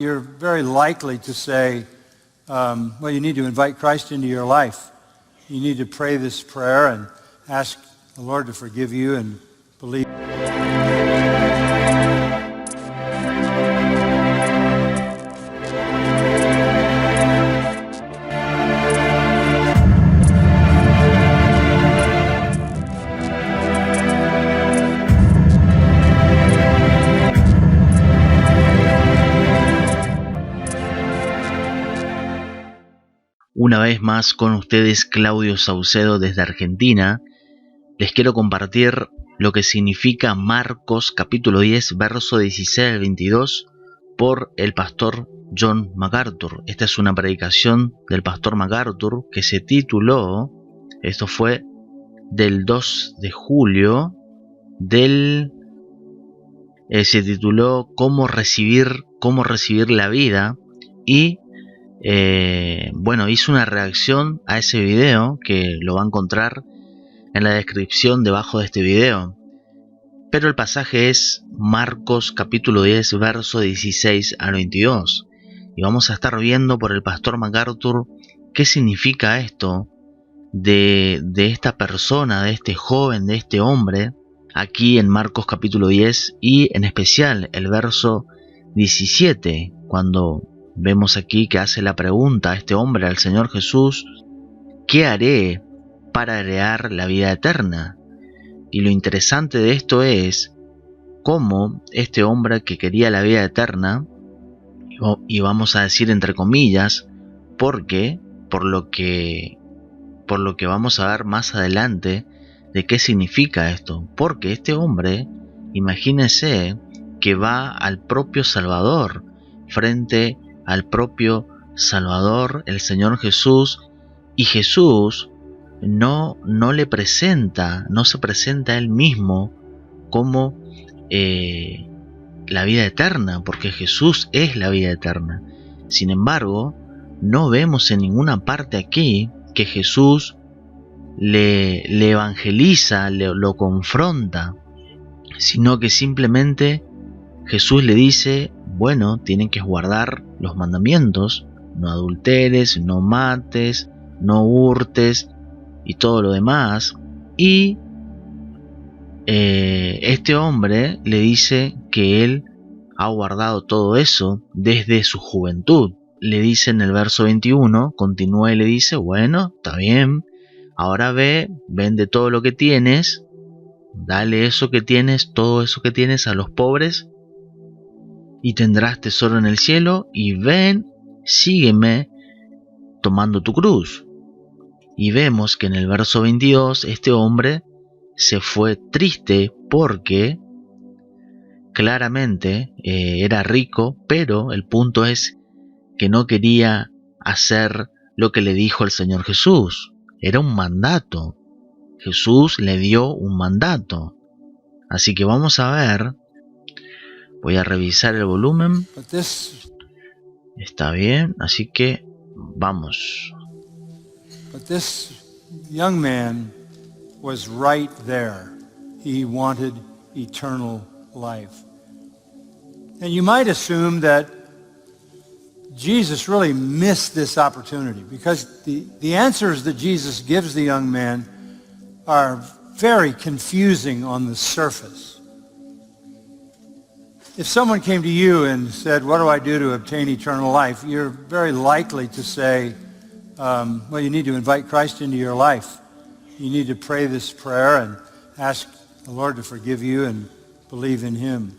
You're very likely to say, well, you need to invite Christ into your life. You need to pray this prayer and ask the Lord to forgive you and believe. Una vez más con ustedes, Claudio Saucedo desde Argentina. Les quiero compartir lo que significa Marcos capítulo 10, verso 16 al 22 por el pastor John MacArthur. Esta es una predicación del pastor MacArthur que se tituló, esto fue del 2 de julio, se tituló cómo recibir la vida, y hice una reacción a ese video que lo va a encontrar en la descripción debajo de este video. Pero el pasaje es Marcos capítulo 10, verso 16 al 22. Y vamos a estar viendo por el pastor MacArthur qué significa esto de esta persona, de este joven, de este hombre, aquí en Marcos capítulo 10, y en especial el verso 17, cuando vemos aquí que hace la pregunta a este hombre, al Señor Jesús: ¿qué haré para heredar la vida eterna? Y lo interesante de esto es cómo este hombre que quería la vida eterna, y vamos a decir entre comillas, porque por lo que vamos a ver más adelante de qué significa esto, porque este hombre, imagínense que va al propio Salvador, frente al propio Salvador, el Señor Jesús, y Jesús no se presenta a él mismo como la vida eterna, porque Jesús es la vida eterna. Sin embargo, no vemos en ninguna parte aquí que Jesús le evangeliza, lo confronta, sino que simplemente Jesús le dice: bueno, tienen que guardar los mandamientos, no adulteres, no mates, no hurtes y todo lo demás. Y este hombre le dice que él ha guardado todo eso desde su juventud. Le dice en el verso 21, continúa y le dice: bueno, está bien, ahora vende todo lo que tienes, dale eso que tienes, todo eso que tienes a los pobres, y tendrás tesoro en el cielo, y ven, sígueme tomando tu cruz. Y vemos que en el verso 22 este hombre se fue triste porque claramente era rico, pero el punto es que no quería hacer lo que le dijo el Señor Jesús. Era un mandato. Jesús le dio un mandato. Así que vamos a ver. Voy a revisar el volumen. Está bien, así que vamos. But this young man was right there. He wanted eternal life. And you might assume that Jesus really missed this opportunity, because the answers that Jesus gives the young man are very confusing on the surface. If someone came to you and said, what do I do to obtain eternal life? You're very likely to say, well, you need to invite Christ into your life. You need to pray this prayer and ask the Lord to forgive you and believe in him.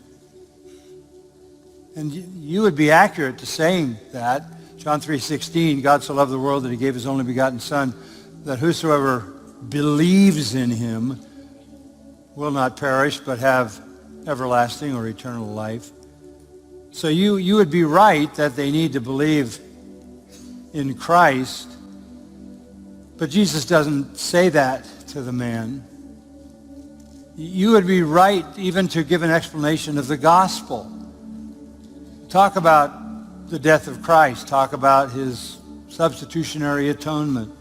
And you would be accurate to saying that. John 3:16, God so loved the world that he gave his only begotten Son, that whosoever believes in him will not perish but have everlasting or eternal life. So you would be right that they need to believe in Christ. But Jesus doesn't say that to the man. You would be right even to give an explanation of the gospel. Talk about the death of Christ. Talk about his substitutionary atonement.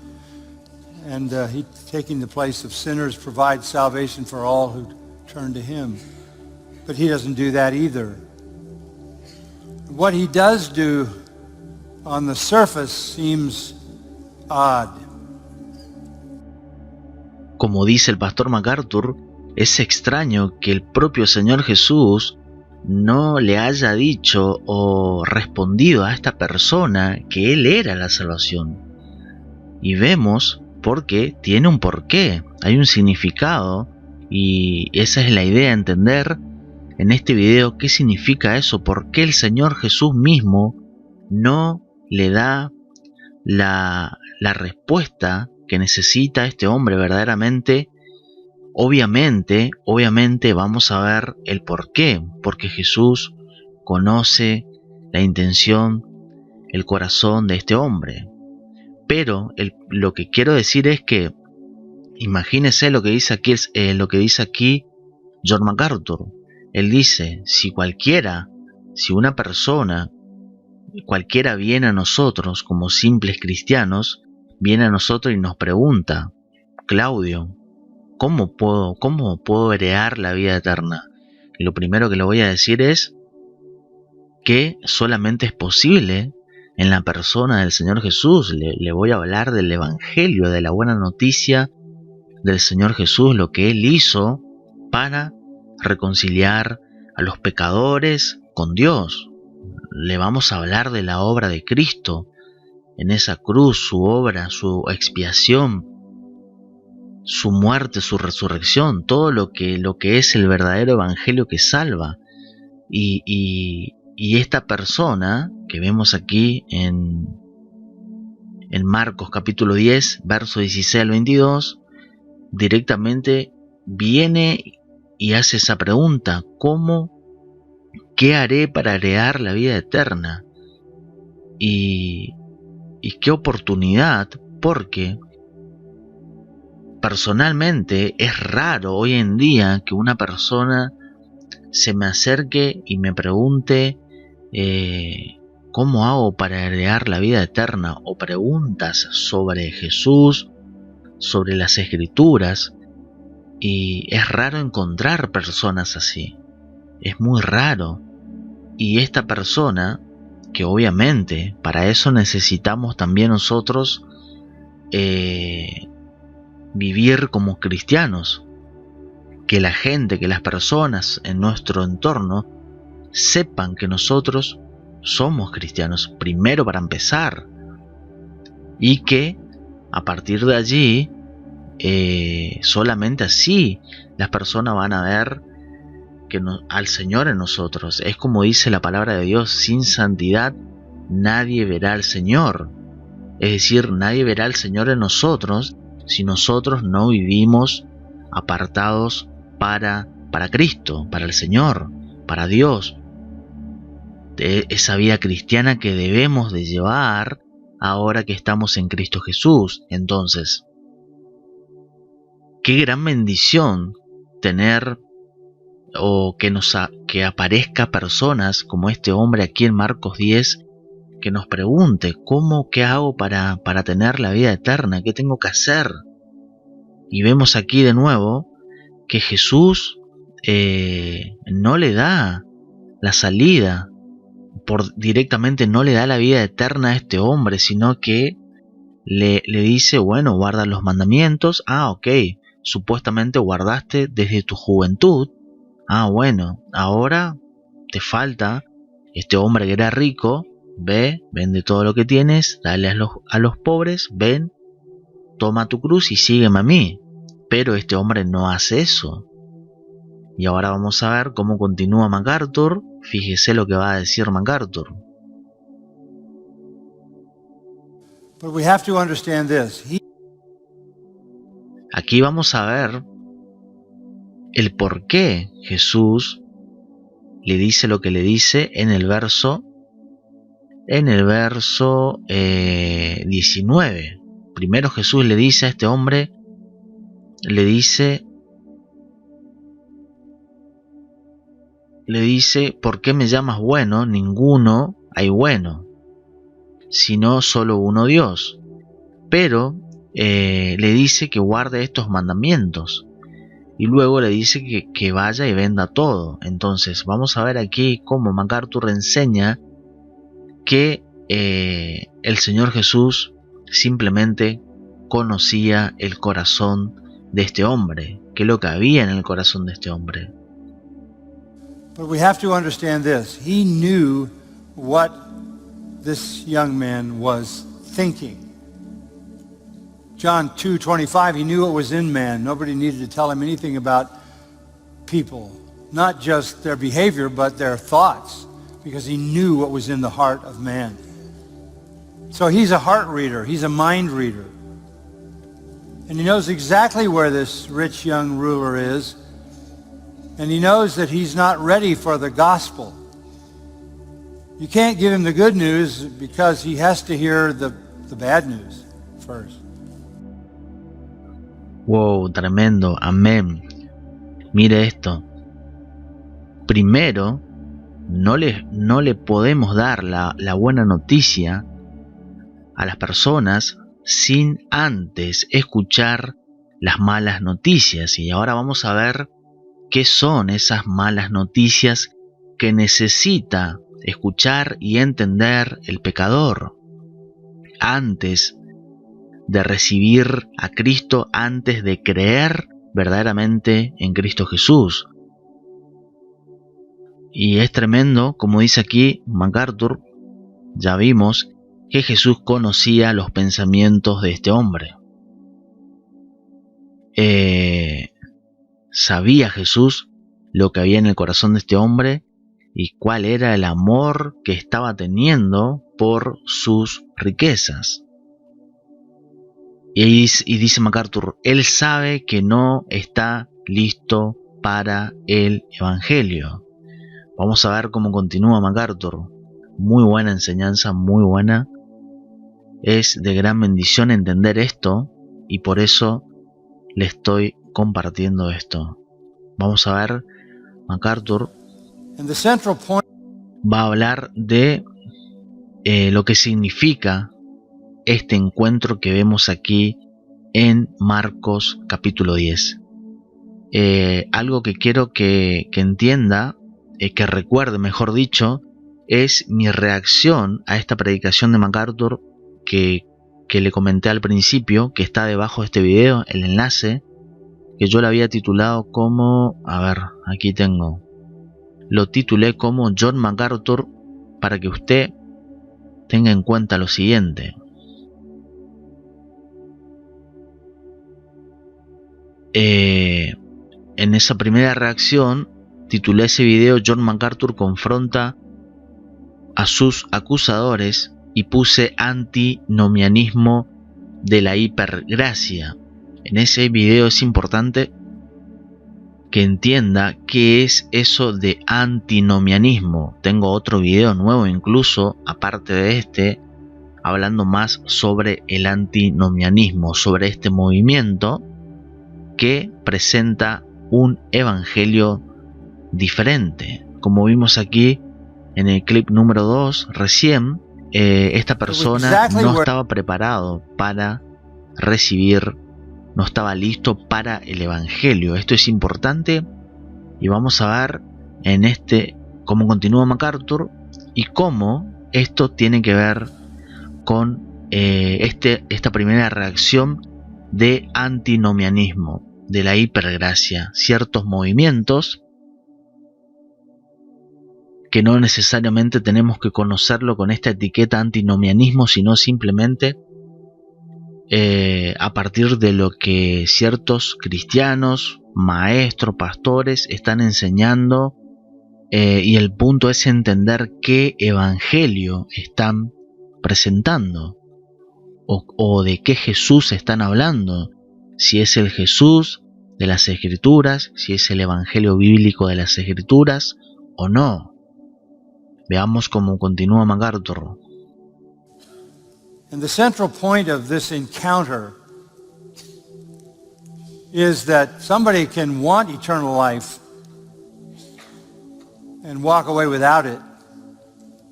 And he taking the place of sinners provides salvation for all who turn to him. But he doesn't do that either. What he does do on the surface seems odd. Como dice el pastor MacArthur, es extraño que el propio Señor Jesús no le haya dicho o respondido a esta persona que Él era la salvación. Y vemos porque tiene un porqué, hay un significado, y esa es la idea, entender en este video qué significa eso, por qué el Señor Jesús mismo no le da la respuesta que necesita este hombre verdaderamente. Obviamente vamos a ver el por qué, porque Jesús conoce la intención, el corazón de este hombre. Pero lo que quiero decir es que imagínese lo que dice aquí John MacArthur. Él dice, si una persona, cualquiera viene a nosotros como simples cristianos, viene a nosotros y nos pregunta, Claudio, ¿cómo puedo heredar la vida eterna? Y lo primero que le voy a decir es que solamente es posible en la persona del Señor Jesús. Le voy a hablar del Evangelio, de la buena noticia del Señor Jesús, lo que Él hizo para reconciliar a los pecadores con Dios. Le vamos a hablar de la obra de Cristo en esa cruz, su obra, su expiación, su muerte, su resurrección, todo lo que es el verdadero evangelio que salva. Y esta persona que vemos aquí en Marcos capítulo 10, verso 16 al 22, directamente viene y hace esa pregunta, ¿qué haré para heredar la vida eterna? Y qué oportunidad, porque personalmente es raro hoy en día que una persona se me acerque y me pregunte ¿cómo hago para heredar la vida eterna? O preguntas sobre Jesús, sobre las Escrituras, y es raro encontrar personas así, es muy raro. Y esta persona, que obviamente para eso necesitamos también nosotros vivir como cristianos, que la gente, que las personas en nuestro entorno sepan que nosotros somos cristianos, primero para empezar, y que a partir de allí solamente así las personas van a ver al Señor en nosotros. Es como dice la palabra de Dios, sin santidad nadie verá al Señor. Es decir, nadie verá al Señor en nosotros si nosotros no vivimos apartados para Cristo, para el Señor, para Dios. De esa vida cristiana que debemos de llevar ahora que estamos en Cristo Jesús. Entonces, qué gran bendición tener o que aparezca personas como este hombre aquí en Marcos 10 que nos pregunte qué hago para tener la vida eterna, qué tengo que hacer. Y vemos aquí de nuevo que Jesús no le da la salida, directamente no le da la vida eterna a este hombre, sino que le dice, bueno, guarda los mandamientos. Ok, supuestamente guardaste desde tu juventud. Bueno, ahora te falta, este hombre que era rico, ve, vende todo lo que tienes, dale a los pobres, ven, toma tu cruz y sígueme a mí. Pero este hombre no hace eso. Y ahora vamos a ver cómo continúa MacArthur. Fíjese lo que va a decir MacArthur. But we have to understand this. Aquí vamos a ver el por qué Jesús le dice lo que le dice en el verso 19. Primero Jesús le dice a este hombre, le dice, ¿por qué me llamas bueno? Ninguno hay bueno, sino solo uno Dios. Pero le dice que guarde estos mandamientos. Y luego le dice que vaya y venda todo. Entonces vamos a ver aquí cómo MacArthur enseña que el Señor Jesús simplemente conocía el corazón de este hombre, qué es lo que había en el corazón de este hombre. But we have to understand this. He knew what this young man was thinking. John 2:25, he knew what was in man. Nobody needed to tell him anything about people, not just their behavior, but their thoughts, because he knew what was in the heart of man. So he's a heart reader. He's a mind reader. And he knows exactly where this rich young ruler is. And he knows that he's not ready for the gospel. You can't give him the good news because he has to hear the bad news first. Wow, tremendo, amén. Mire esto. Primero, no le podemos dar la buena noticia a las personas sin antes escuchar las malas noticias. Y ahora vamos a ver qué son esas malas noticias que necesita escuchar y entender el pecador antes de recibir a Cristo, antes de creer verdaderamente en Cristo Jesús. Y es tremendo, como dice aquí MacArthur, ya vimos que Jesús conocía los pensamientos de este hombre. Sabía Jesús lo que había en el corazón de este hombre y cuál era el amor que estaba teniendo por sus riquezas. Y dice MacArthur, él sabe que no está listo para el Evangelio. Vamos a ver cómo continúa MacArthur. Muy buena enseñanza, muy buena. Es de gran bendición entender esto y por eso le estoy compartiendo esto. Vamos a ver, MacArthur va a hablar de lo que significa este encuentro que vemos aquí en Marcos capítulo 10. Algo que quiero que entienda, que recuerde mejor dicho, es mi reacción a esta predicación de MacArthur que le comenté al principio, que está debajo de este video, el enlace, que yo lo había titulado como, a ver, aquí tengo, lo titulé como John MacArthur, para que usted tenga en cuenta lo siguiente. En esa primera reacción titulé ese video John MacArthur confronta a sus acusadores y puse antinomianismo de la hipergracia. En ese video es importante que entienda qué es eso de antinomianismo. Tengo otro video nuevo incluso, aparte de este, hablando más sobre el antinomianismo, sobre este movimiento que presenta un evangelio diferente. Como vimos aquí en el clip número 2 recién, esta persona no estaba preparado para recibir, no estaba listo para el evangelio. Esto es importante y vamos a ver en este cómo continúa MacArthur y cómo esto tiene que ver con esta primera reacción de antinomianismo, de la hipergracia, ciertos movimientos que no necesariamente tenemos que conocerlo con esta etiqueta antinomianismo, sino simplemente a partir de lo que ciertos cristianos, maestros, pastores están enseñando, y el punto es entender qué evangelio están presentando o de qué Jesús están hablando, si es el Jesús de las Escrituras, si es el evangelio bíblico de las Escrituras o no. Veamos cómo continúa MacArthur. And the central point of this encounter is that somebody can want eternal life and walk away without it,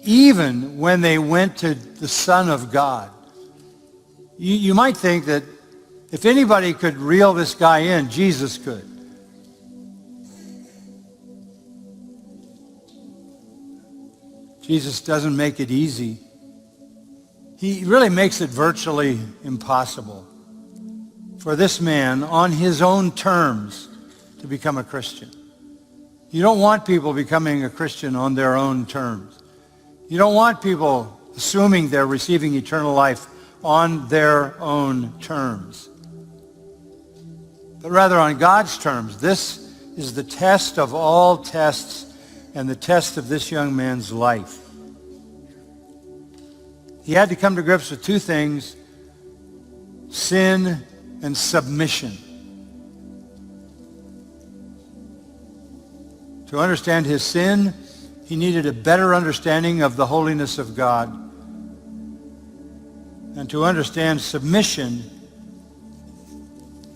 even when they went to the Son of God. You might think that if anybody could reel this guy in, Jesus could. Jesus doesn't make it easy. He really makes it virtually impossible for this man, on his own terms, to become a Christian. You don't want people becoming a Christian on their own terms. You don't want people assuming they're receiving eternal life on their own terms, but rather on God's terms. This is the test of all tests and the test of this young man's life. He had to come to grips with two things: sin and submission. To understand his sin, he needed a better understanding of the holiness of God. And to understand submission,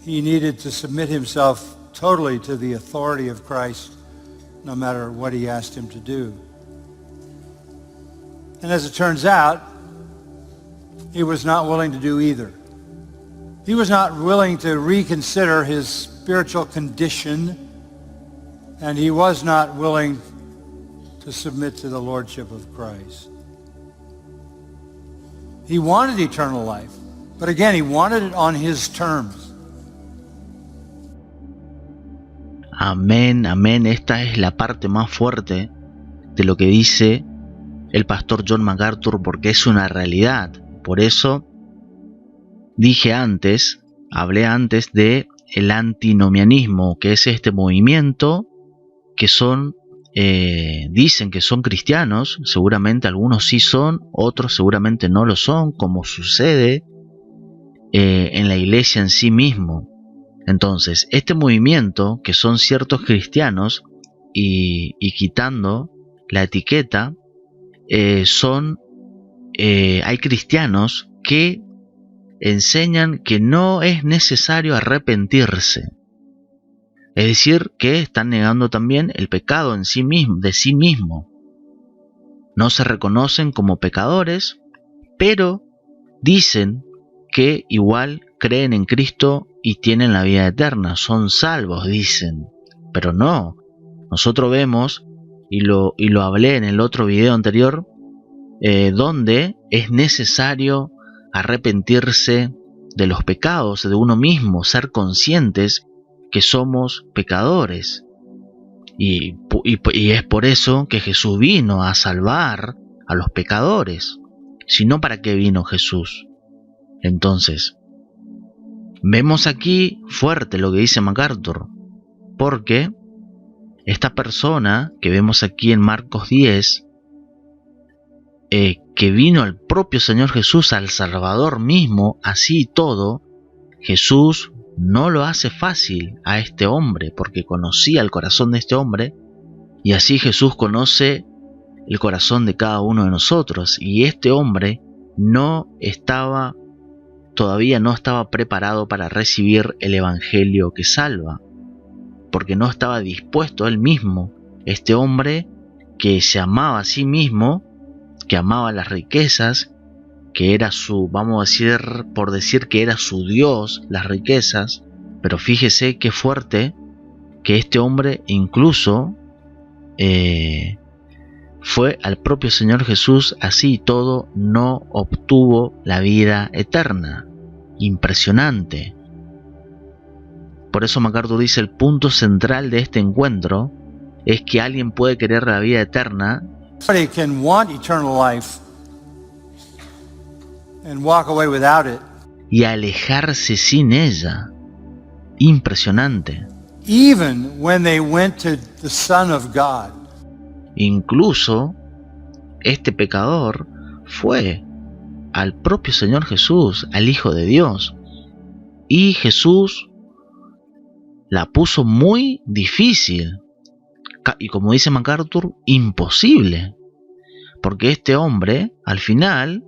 he needed to submit himself totally to the authority of Christ, no matter what he asked him to do. And as it turns out, he was not willing to do either. He was not willing to reconsider his spiritual condition, and he was not willing to submit to the lordship of Christ. He wanted eternal life, but again, he wanted it on his terms. Amén, amén. Esta es la parte más fuerte de lo que dice el pastor John MacArthur, porque es una realidad. Por eso hablé antes de el antinomianismo, que es este movimiento que dicen que son cristianos. Seguramente algunos sí son, otros seguramente no lo son, como sucede en la iglesia en sí mismo. Entonces, este movimiento, que son ciertos cristianos, y quitando la etiqueta, hay cristianos que enseñan que no es necesario arrepentirse. Es decir, que están negando también el pecado en sí mismo, de sí mismo. No se reconocen como pecadores, pero dicen que igual creen en Cristo y tienen la vida eterna, son salvos, dicen. Pero no, nosotros vemos, y lo hablé en el otro video anterior, donde es necesario arrepentirse de los pecados de uno mismo, ser conscientes que somos pecadores. Y es por eso que Jesús vino a salvar a los pecadores. Si no, ¿para qué vino Jesús? Entonces, vemos aquí fuerte lo que dice MacArthur, porque esta persona que vemos aquí en Marcos 10, que vino al propio Señor Jesús, al Salvador mismo, así y todo, Jesús no lo hace fácil a este hombre, porque conocía el corazón de este hombre, y así Jesús conoce el corazón de cada uno de nosotros, y este hombre todavía no estaba preparado para recibir el evangelio que salva, porque no estaba dispuesto él mismo, este hombre que se amaba a sí mismo, que amaba las riquezas, que era por decir que era su Dios, las riquezas. Pero fíjese qué fuerte que este hombre incluso fue al propio Señor Jesús, así y todo no obtuvo la vida eterna. Impresionante. Por eso MacArthur dice: el punto central de este encuentro es que alguien puede querer la vida eterna. Somebody can want eternal life and walk away without it, y alejarse sin ella. Impresionante. even when they went to the Son of God. Incluso este pecador fue al propio Señor Jesús, al Hijo de Dios, y Jesús la puso muy difícil, y como dice MacArthur, imposible, porque este hombre al final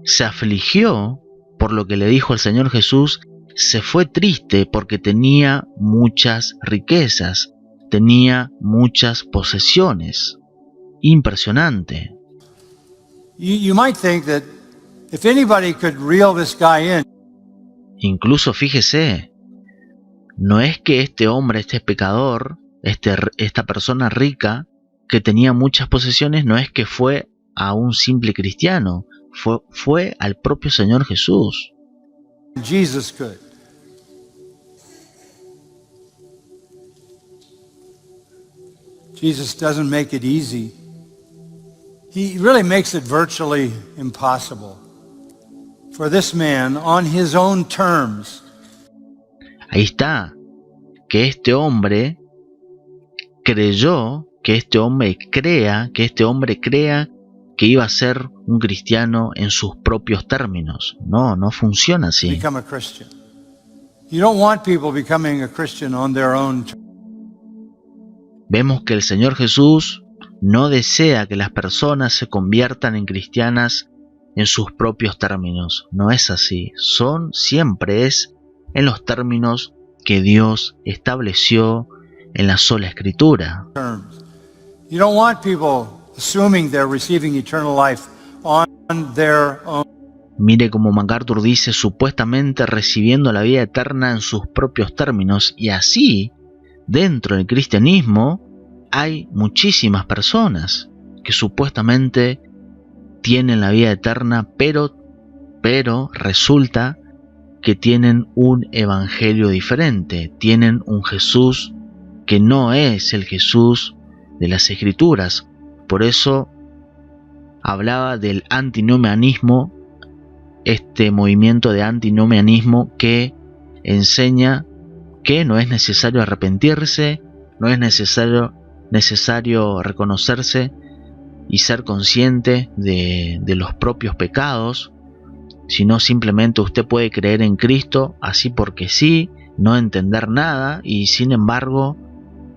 se afligió por lo que le dijo el Señor Jesús, se fue triste porque tenía muchas riquezas, tenía muchas posesiones. Impresionante. You might think that if anybody could reel this guy in, incluso fíjese, no es que este hombre, este pecador, esta persona rica, que tenía muchas posesiones no es que fue a un simple cristiano, fue al propio Señor Jesús. Jesus could. Jesus doesn't make it easy. He really makes it virtually impossible for this man, on his own terms. Ahí está, que este hombre creyó, que este hombre crea que iba a ser un cristiano en sus propios términos. No funciona así. Become a Christian. You don't want people becoming a Christian on their own terms. Vemos que el Señor Jesús no desea que las personas se conviertan en cristianas en sus propios términos. No es así. Siempre es en los términos que Dios estableció en la sola Escritura. You don't want people assuming they're receiving eternal life on their own. Mire como MacArthur dice, supuestamente recibiendo la vida eterna en sus propios términos, y así, dentro del cristianismo, hay muchísimas personas que supuestamente tienen la vida eterna, pero resulta que tienen un evangelio diferente, tienen un Jesús que no es el Jesús de las Escrituras. Por eso hablaba del antinomianismo, este movimiento de antinomianismo que enseña que no es necesario arrepentirse, no es necesario reconocerse y ser consciente de los propios pecados, sino simplemente usted puede creer en Cristo así porque sí, no entender nada, y sin embargo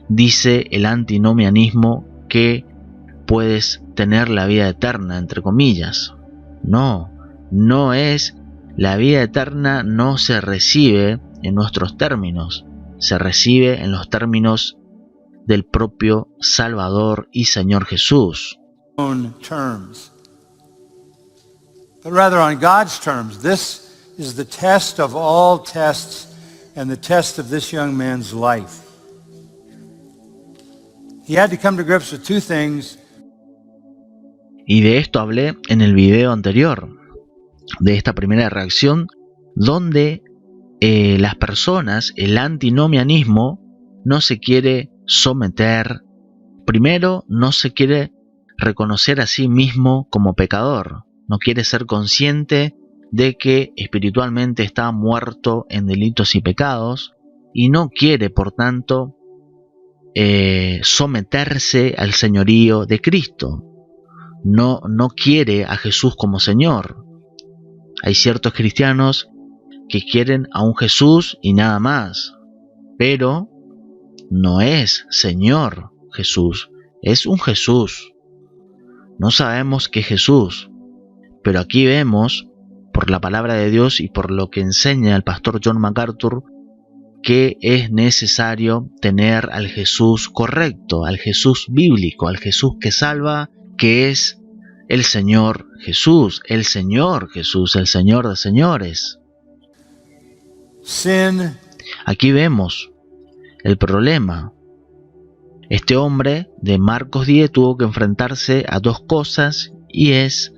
dice el antinomianismo que puedes tener la vida eterna, entre comillas. No es, la vida eterna no se recibe en nuestros términos, se recibe en los términos del propio Salvador y Señor Jesús. Own terms. But rather on God's terms. This is the test of all tests and the test of this young man's life. He had to come to grips with two things. Y de esto hablé en el video anterior, de esta primera reacción, donde las personas, el antinomianismo, no se quiere someter. Primero, no se quiere reconocer a sí mismo como pecador, no quiere ser consciente de que espiritualmente está muerto en delitos y pecados, y no quiere, por tanto, someterse al señorío de Cristo. No quiere a Jesús como Señor. Hay ciertos cristianos que quieren a un Jesús y nada más, pero no es Señor Jesús, es un Jesús. No sabemos qué Jesús, pero aquí vemos, por la palabra de Dios y por lo que enseña el pastor John MacArthur, que es necesario tener al Jesús correcto, al Jesús bíblico, al Jesús que salva, que es el Señor Jesús, el Señor Jesús, el Señor de señores. Sin. Aquí vemos el problema. Este hombre de Marcos 10 tuvo que enfrentarse a dos cosas, y es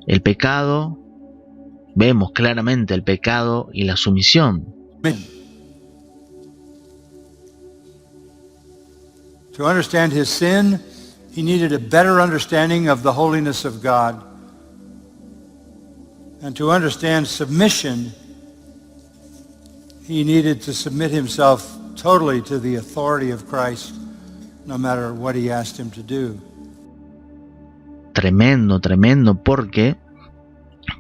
el pecado. Vemos claramente el pecado y la sumisión. To understand his sin, he needed a better understanding of the holiness of God. And to understand submission, he needed to submit himself totally to the authority of Christ, no matter what he asked him to do. Tremendo, porque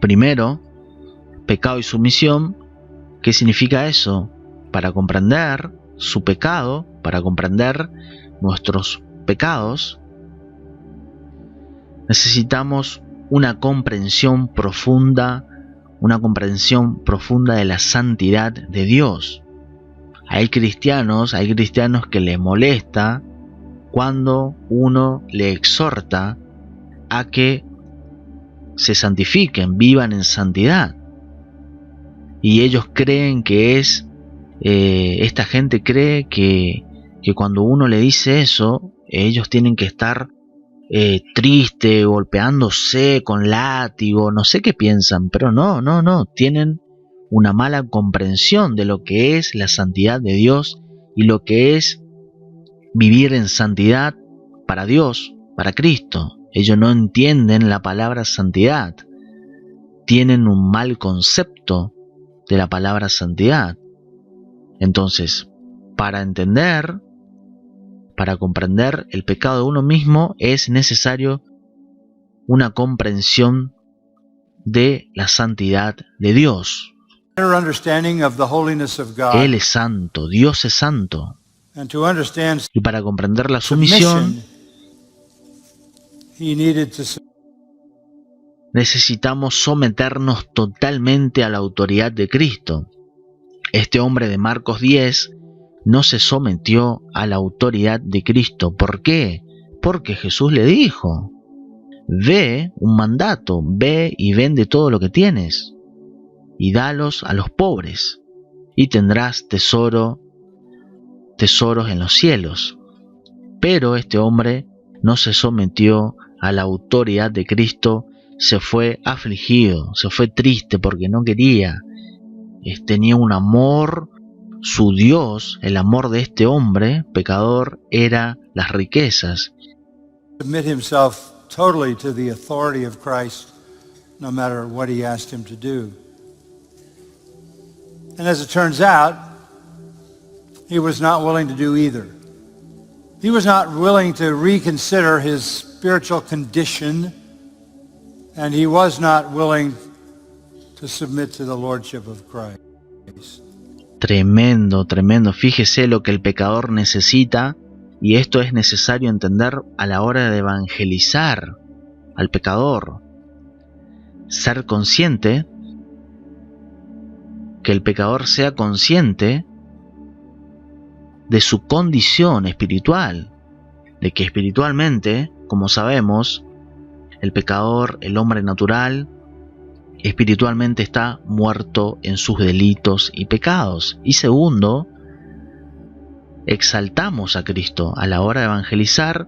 primero, pecado y sumisión. ¿Qué significa eso? Para comprender su pecado, para comprender nuestros pecados, necesitamos una comprensión profunda de la santidad de Dios. Hay cristianos que les molesta cuando uno le exhorta a que se santifiquen, vivan en santidad. Y ellos creen que esta gente cree que cuando uno le dice eso, ellos tienen que estar triste, golpeándose con látigo, no sé qué piensan, pero no, tienen una mala comprensión de lo que es la santidad de Dios y lo que es vivir en santidad para Dios, para Cristo. Ellos no entienden la palabra santidad, tienen un mal concepto de la palabra santidad. Entonces, para entender, para comprender el pecado de uno mismo es necesario una comprensión de la santidad de Dios. Better understanding of the holiness of God. Él es santo, Dios es santo. And to understand Y para comprender la sumisión, he needed to necesitamos someternos totalmente a la autoridad de Cristo. Este hombre de Marcos 10 no se sometió a la autoridad de Cristo. ¿Por qué? Porque Jesús le dijo, ve, un mandato, ve y vende todo lo que tienes y dalos a los pobres y tendrás tesoros en los cielos. Pero este hombre no se sometió a la autoridad de Cristo, se fue afligido, se fue triste porque no quería. Tenía un amor, su Dios, el amor de este hombre pecador, era las riquezas. submit himself totally to the authority of Christ, no matter what he asked him to do. And as it turns out, he was not willing to do either. He was not willing to reconsider his spiritual condition, and he was not willing to submit to the lordship of Christ. Tremendo, tremendo. Fíjese lo que el pecador necesita, y esto es necesario entender a la hora de evangelizar al pecador. Ser consciente, que el pecador sea consciente de su condición espiritual, de que espiritualmente, como sabemos, el pecador, el hombre natural, espiritualmente está muerto en sus delitos y pecados. Y segundo, exaltamos a Cristo a la hora de evangelizar,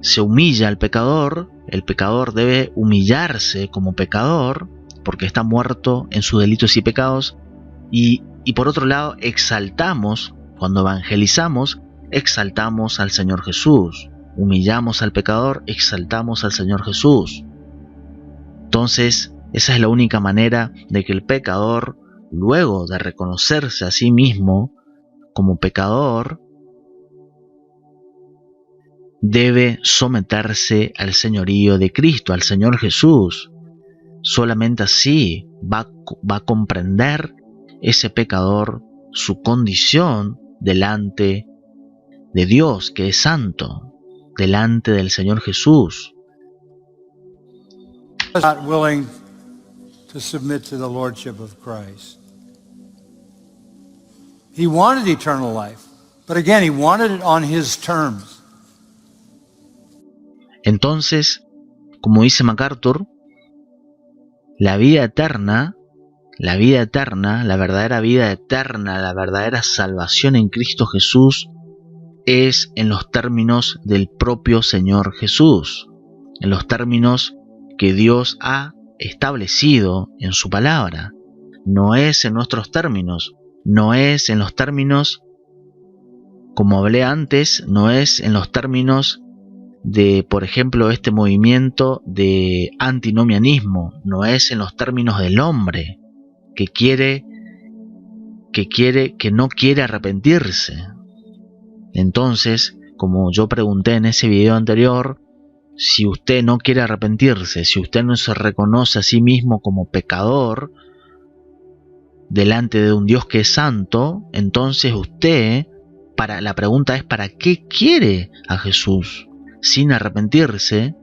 se humilla al pecador, el pecador debe humillarse como pecador porque está muerto en sus delitos y pecados, y por otro lado exaltamos, cuando evangelizamos, exaltamos al Señor Jesús, humillamos al pecador, exaltamos al Señor Jesús. Entonces, esa es la única manera de que el pecador, luego de reconocerse a sí mismo como pecador, debe someterse al señorío de Cristo, al Señor Jesús. Solamente así va a comprender ese pecador su condición delante de Dios, que es santo, delante del Señor Jesús. Not willing to submit to the lordship of Christ. He wanted eternal life, but again, he wanted it on his terms. Entonces, como dice MacArthur, la vida eterna, la verdadera vida eterna, la verdadera salvación en Cristo Jesús es en los términos del propio Señor Jesús, en los términos que Dios ha establecido en su palabra. No es en nuestros términos, no es en los términos, como hablé antes, no es en los términos de, por ejemplo, este movimiento de antinomianismo, no es en los términos del hombre que no quiere arrepentirse. Entonces, como yo pregunté en ese video anterior, si usted no quiere arrepentirse, si usted no se reconoce a sí mismo como pecador delante de un Dios que es santo, entonces usted, la pregunta es, ¿para qué quiere a Jesús? Sin arrepentirse,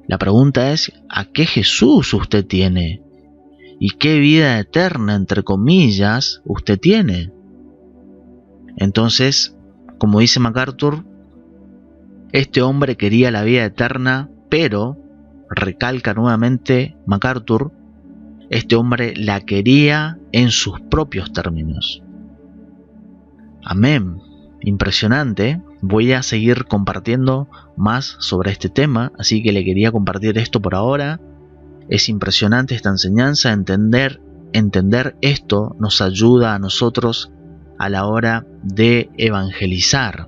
la pregunta es, ¿a qué Jesús usted tiene? ¿Y qué vida eterna, entre comillas, usted tiene? Entonces, como dice MacArthur, este hombre quería la vida eterna, pero, recalca nuevamente MacArthur, este hombre la quería en sus propios términos. Amén. impresionante. Voy a seguir compartiendo más sobre este tema, así que le quería compartir esto por ahora. Es impresionante esta enseñanza. Entender esto nos ayuda a nosotros a la hora de evangelizar.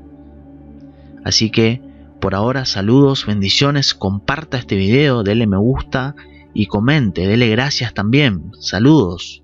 Así que por ahora, saludos, bendiciones, comparta este video, dele me gusta y comente, dele gracias también. Saludos.